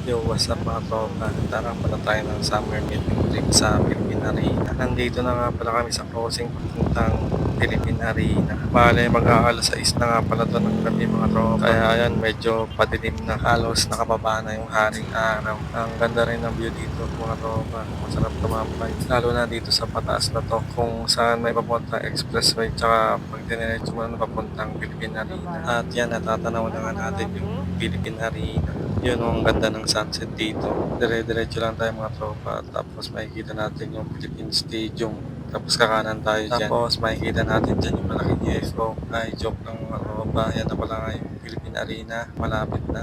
Yo, what's up mga tropa? Tara pala tayo ng summer meeting trip sa Philippine Arena. Nandito na nga pala kami sa crossing papuntang Philippine Arena. Bale, mag-aalas 6 na nga pala doon ng gabi mga tropa. Kaya ayan, medyo padilim na. Halos nakababa na yung haring araw. Ang ganda rin ng view dito mga tropa. Masarap tumambay. Lalo na dito sa pataas na to. Kung saan may papuntang expressway tsaka pag diniretso mo na papuntang Philippine Arena. At yan, natatanaw na nga natin yung Philippine Arena. Yun ang ganda ng sunset dito. Dire-diretso lang tayo mga tropa. Tapos makikita natin yung Philippine Stadium. Tapos kakanan tayo dyan. Tapos makikita natin dyan yung malaking UFO. Ay, joke lang mga tropa. Yan na pala nga yung Philippine Arena. Malapit na.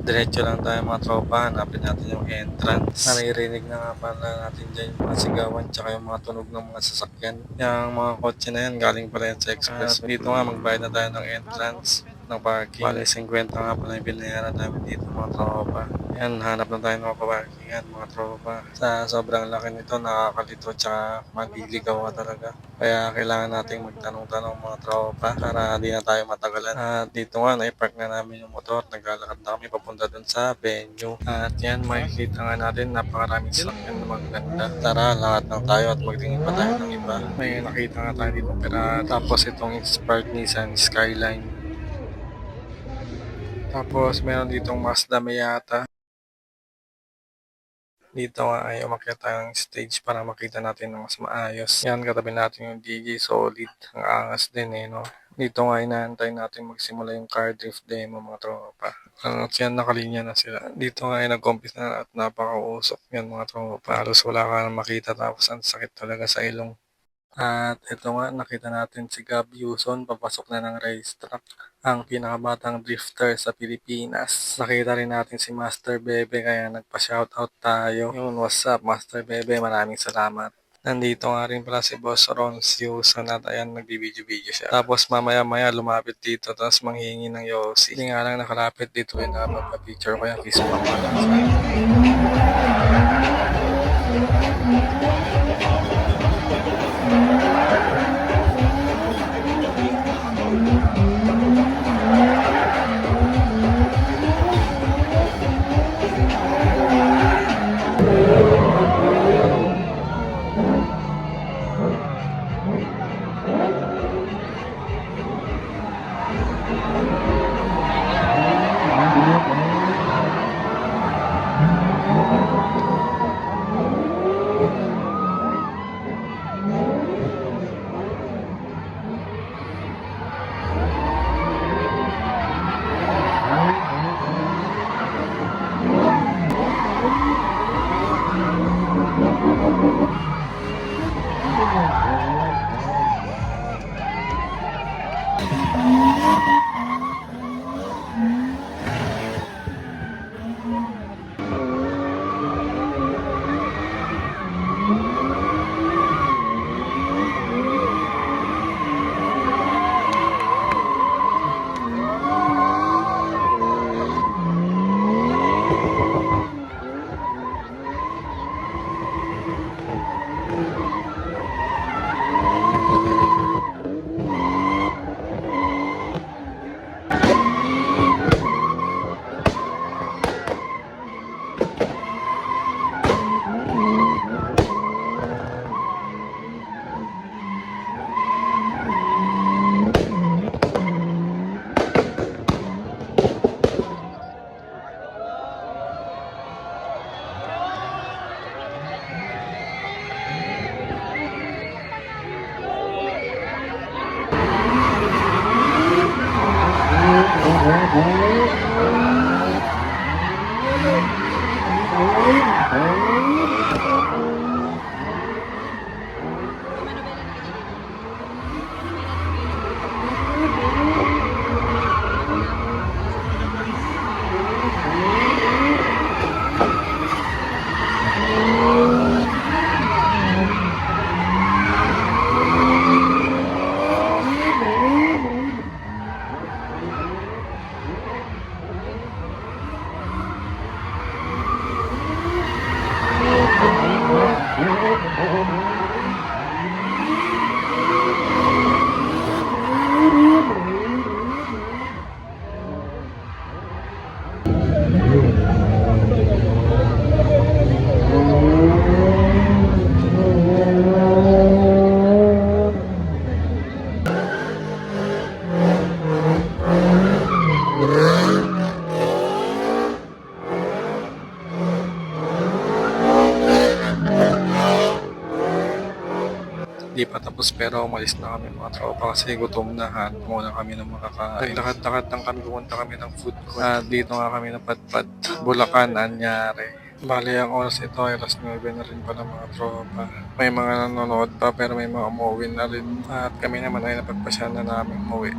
Diretso lang tayo mga tropa. Hanapin natin yung entrance. Naririnig na nga pala natin dyan yung mga sigawan tsaka yung mga tunog ng mga sasakyan. Yung mga kotse na yan galing pala yan sa express. Dito nga magbayad na tayo ng entrance ng parking. Bale, 50 nga pala yung binayaran namin dito mga tropa. Yan, hanap na tayo ng parkingan mga tropa. Sa sobrang laki nito, nakakalito tsaka magliligaw ka talaga. Kaya kailangan nating magtanong-tanong mga tropa para di na tayo matagalan. At dito nga, naipark na namin yung motor. Naglalakad na kami papunta dun sa venue. At yan, makikita nga natin napakaraming sasakyan na maganda. Tara, lahat lang tayo at magtingin pa tayo ng iba. May nakita nga tayo dito pero tapos itong inspired Nissan Skyline. Tapos meron ditong Mazda Miata. Dito nga ay umakyat tayo ng stage para makita natin ng mas maayos. Yan, katabi natin yung DJ Solid. Ang angas din no. Dito nga inaantay natin magsimula yung car drift demo mga tropa. At yan, nakalinya na sila. Dito nga ay nag-umpis na at napakausok yan mga tropa. Halos wala ka na makita tapos ang sakit talaga sa ilong. At ito nga, nakita natin si Gab Yuson, papasok na ng racetrack, ang pinakabatang drifter sa Pilipinas. Nakita rin natin si Master Bebe, kaya nagpa-shoutout tayo. Yun, what's up Master Bebe, maraming salamat. Nandito nga rin pala si Boss Ron Yuson at ayan, nagbibideo-video siya. Tapos mamaya-maya lumapit dito, tapos manghingi ng Yossi. Hindi nga lang nakalapit dito, yung nakapagpa-picture ko yung kiss pa pala. Di pa tapos pero umalis na kami mga tropa kasi gutom na. Hanap muna kami ng makakain. Lakad-lakad lang kami, pumunta kami ng food court. At dito nga kami napadpad. Bulacan, Anyare. Bale, ang oras ito ay alas 9 na rin pala mga tropa. May mga nanonood pa pero may mga umuwi na rin. At kami naman ay napagpasya na namin umuwi.